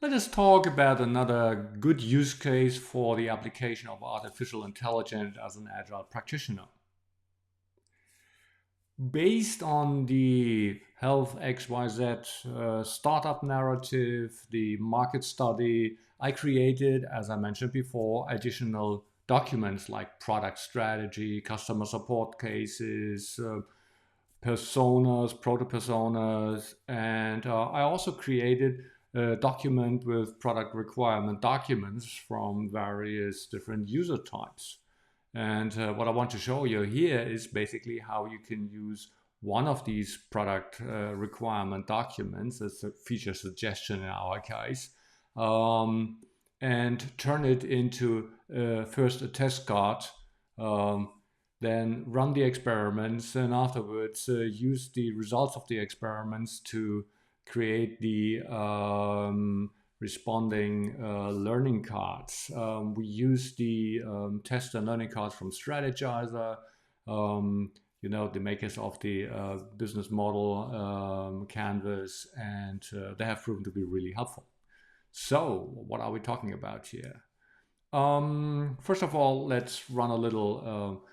Let us talk about another good use case for the application of artificial intelligence as an agile practitioner. Based on the Health XYZ startup narrative, the market study, I created, as I mentioned before, additional documents like product strategy, customer support cases, personas, proto-personas, and I also created a document with product requirement documents from various different user types. And what I want to show you here is basically how you can use one of these product requirement documents as a feature suggestion in our case, and turn it into first a test card, then run the experiments, and afterwards use the results of the experiments to create the responding learning cards. We use the test and learning cards from Strategyzer, the makers of the business model canvas, and they have proven to be really helpful. So what are we talking about here? First of all, let's run a little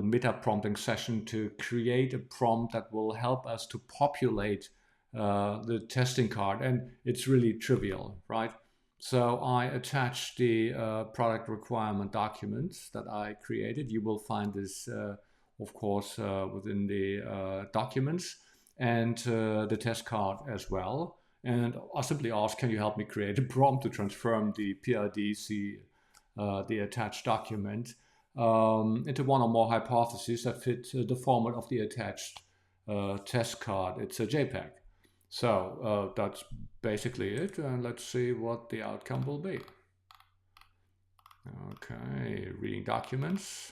meta prompting session to create a prompt that will help us to populate the testing card, and it's really trivial, right? So I attached the product requirement documents that I created. You will find this, of course, within the documents, and the test card as well. And I simply ask, can you help me create a prompt to transform the PRDs, the attached document, into one or more hypotheses that fit the format of the attached test card. It's a JPEG. So that's basically it, and let's see what the outcome will be. Okay, reading documents,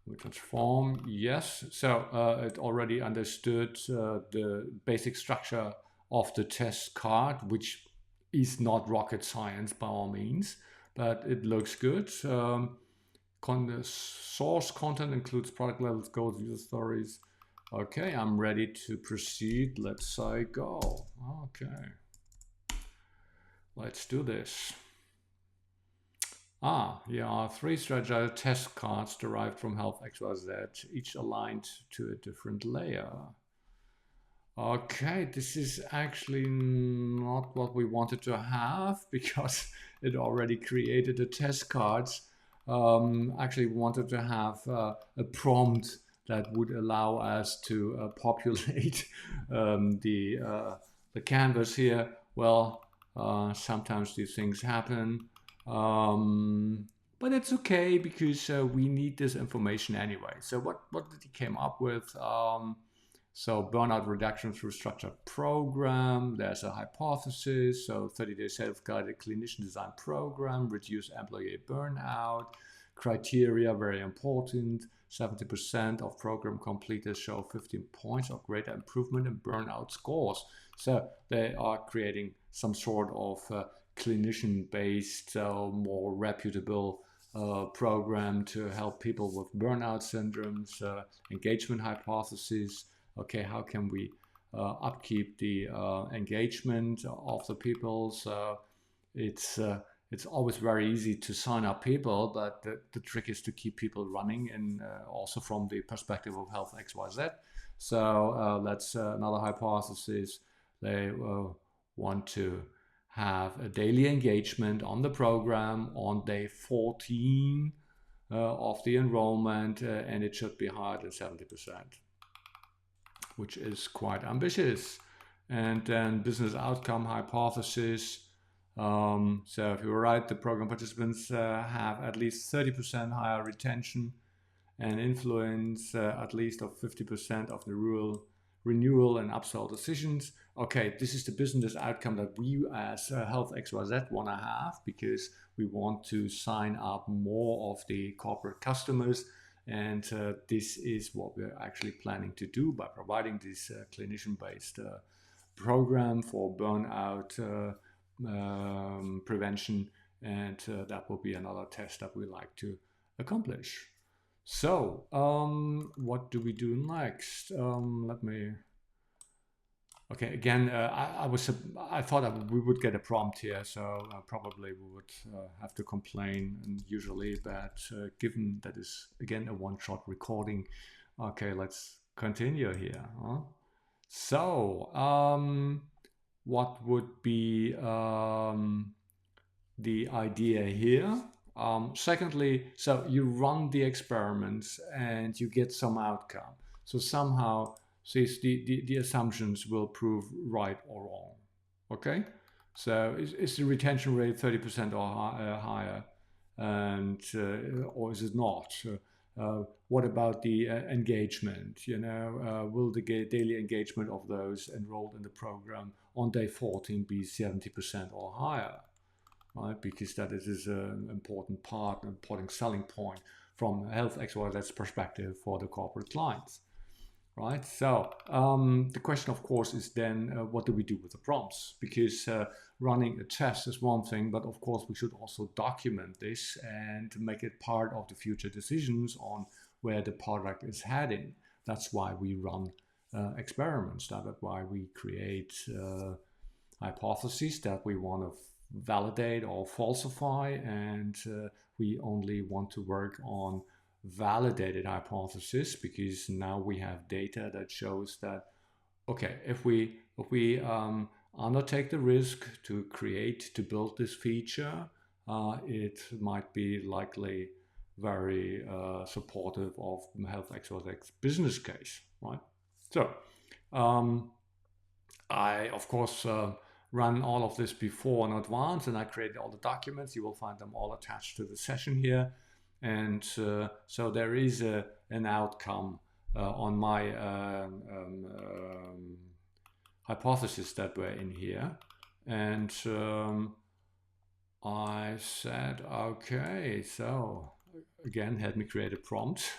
we transform, yes. So it already understood the basic structure of the test card, which is not rocket science by all means, but it looks good. The source content includes product levels, goals, user stories. Okay, I'm ready to proceed. Let's say go. Okay, let's do this. Here are 3 Strategyzer test cards derived from Health XYZ, each aligned to a different layer. Okay, this is actually not what we wanted to have because it already created the test cards. Actually wanted to have a prompt that would allow us to populate the canvas here. Well, sometimes these things happen, but it's okay because we need this information anyway. So what did he came up with? So burnout reduction through structured program. There's a hypothesis. So 30-day self-guided clinician design program, reduce employee burnout. Criteria, very important. 70% of program completers show 15 points or greater improvement in burnout scores. So they are creating some sort of clinician-based, more reputable program to help people with burnout syndromes, engagement hypothesis. Okay, how can we upkeep the engagement of the people? So it's always very easy to sign up people, but the trick is to keep people running, and also from the perspective of Health XYZ. So that's another hypothesis. They want to have a daily engagement on the program on day 14 of the enrollment, and it should be higher than 70%, which is quite ambitious. And then business outcome hypothesis. So if you write, the program participants have at least 30% higher retention and influence at least of 50% of the renewal and upsell decisions. Okay, this is the business outcome that we as Health XYZ want to have, because we want to sign up more of the corporate customers. And this is what we're actually planning to do by providing this clinician-based program for burnout prevention, and that will be another test that we like to accomplish. So what do we do next? Okay, again, I thought that we would get a prompt here, so probably we would have to complain, and usually, but given that is again a one-shot recording, okay, let's continue here. Huh? So, what would be the idea here? Secondly, so you run the experiments and you get some outcome. So somehow the assumptions will prove right or wrong. Okay? So is the retention rate 30% or higher? And or is it not? What about the engagement? You know, will the daily engagement of those enrolled in the program on day 14 be 70% or higher? Right, because that is an important part, an important selling point from health XYZ's perspective for the corporate clients. Right, so the question, of course, is then what do we do with the prompts? Because running a test is one thing, but of course we should also document this and make it part of the future decisions on where the product is heading. That's why we run experiments. That's why we create hypotheses that we want to validate or falsify, and we only want to work on validated hypothesis because now we have data that shows that okay, if we undertake the risk to build this feature, it might be likely very supportive of health XYZ business case, right? So I of course run all of this before in advance, and I created all the documents. You will find them all attached to the session here. And so there is an outcome on my hypothesis that were in here. And I said, okay, so again, help me create a prompt.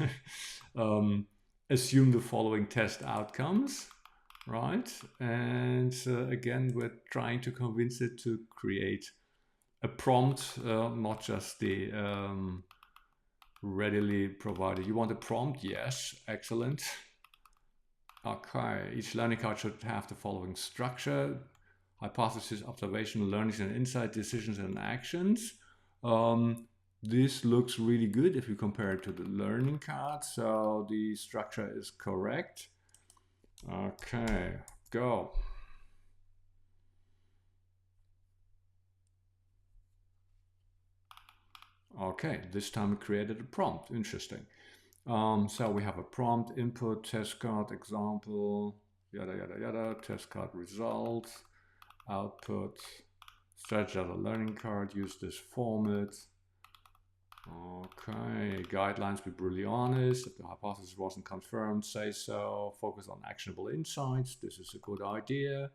Assume the following test outcomes. Right, and again, we're trying to convince it to create a prompt, not just the readily provided. You want a prompt? Yes, excellent. Okay, each learning card should have the following structure: hypothesis, observation, learnings and insight, decisions and actions. This looks really good if you compare it to the learning card, so the structure is correct. Okay, go. Okay, this time we created a prompt. Interesting. So we have a prompt, input, test card, example, yada, yada, yada, test card results, output, Strategyzer Learning Card, use this format. Okay, guidelines, be brutally honest. If the hypothesis wasn't confirmed, say so. Focus on actionable insights. This is a good idea.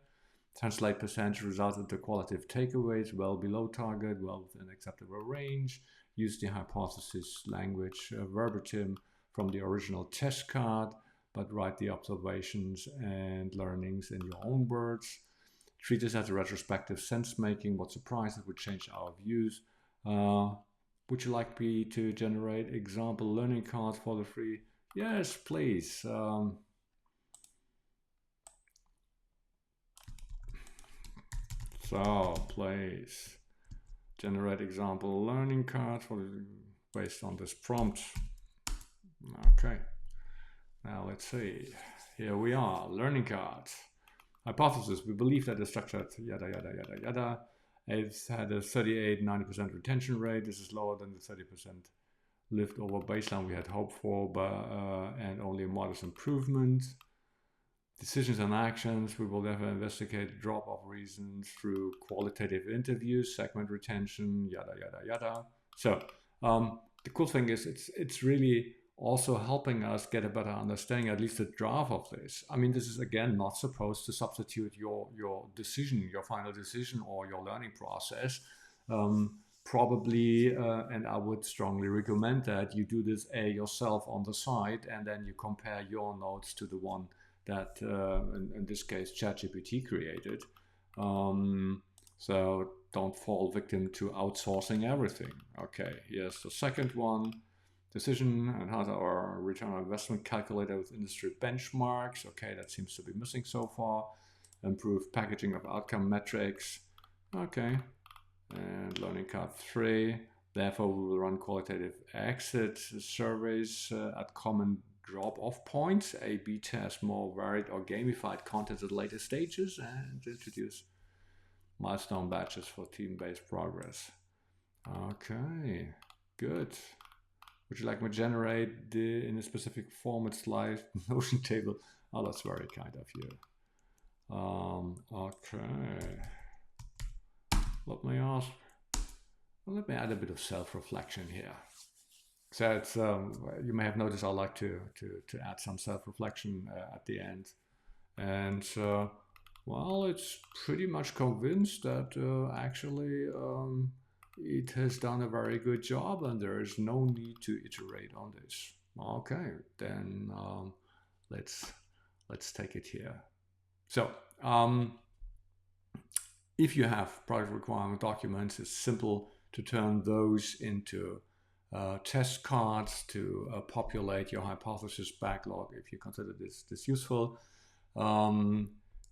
Translate percentage results into qualitative takeaways, well below target, well within acceptable range. Use the hypothesis language verbatim from the original test card, but write the observations and learnings in your own words. Treat this as a retrospective sense-making. What surprises would change our views? Would you like me to generate example learning cards for the free? Yes, please. So please generate example learning cards based on this prompt. Okay. Now let's see. Here we are, learning cards. Hypothesis, we believe that the structure yada yada yada yada. It's had a 38-90% retention rate. This is lower than the 30% lift over baseline we had hoped for, but and only a modest improvement. Decisions and actions, we will never investigate drop-off reasons through qualitative interviews, segment retention, yada yada yada. So the cool thing is it's really also helping us get a better understanding, at least a draft of this. I mean, this is again not supposed to substitute your decision, your final decision, or your learning process. Probably, and I would strongly recommend that you do this yourself on the side, and then you compare your notes to the one that, in this case, ChatGPT created. So don't fall victim to outsourcing everything. Okay, here's the second one. Decision and how our return on investment calculated with industry benchmarks. Okay, that seems to be missing so far. improve packaging of outcome metrics. Okay, and learning card 3. Therefore, we will run qualitative exit surveys at common drop-off points, A/B test more varied or gamified content at later stages, and introduce milestone badges for team-based progress. Okay, good. Would you like me to generate in a specific format slide notion table? Oh, that's very kind of you. Okay. Let me add a bit of self-reflection here. So it's, you may have noticed I like to add some self-reflection at the end. And well, it's pretty much convinced that actually it has done a very good job and there is no need to iterate on this. Okay, then let's take it here. So if you have product requirement documents, it's simple to turn those into test cards to populate your hypothesis backlog if you consider this useful.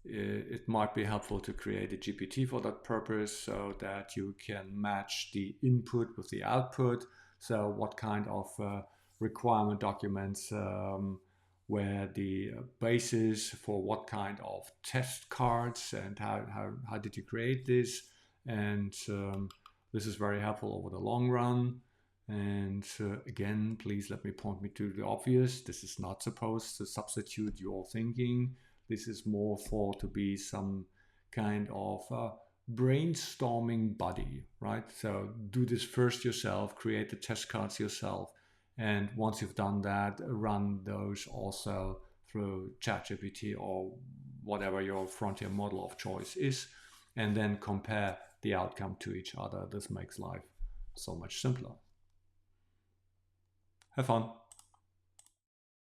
It might be helpful to create a GPT for that purpose so that you can match the input with the output. So what kind of requirement documents were the basis for what kind of test cards, and how did you create this? And this is very helpful over the long run. And again, please let me point me to the obvious. This is not supposed to substitute your thinking. This is more to be some kind of brainstorming buddy, right? So do this first yourself, create the test cards yourself. And once you've done that, run those also through ChatGPT or whatever your frontier model of choice is, and then compare the outcome to each other. This makes life so much simpler. Have fun.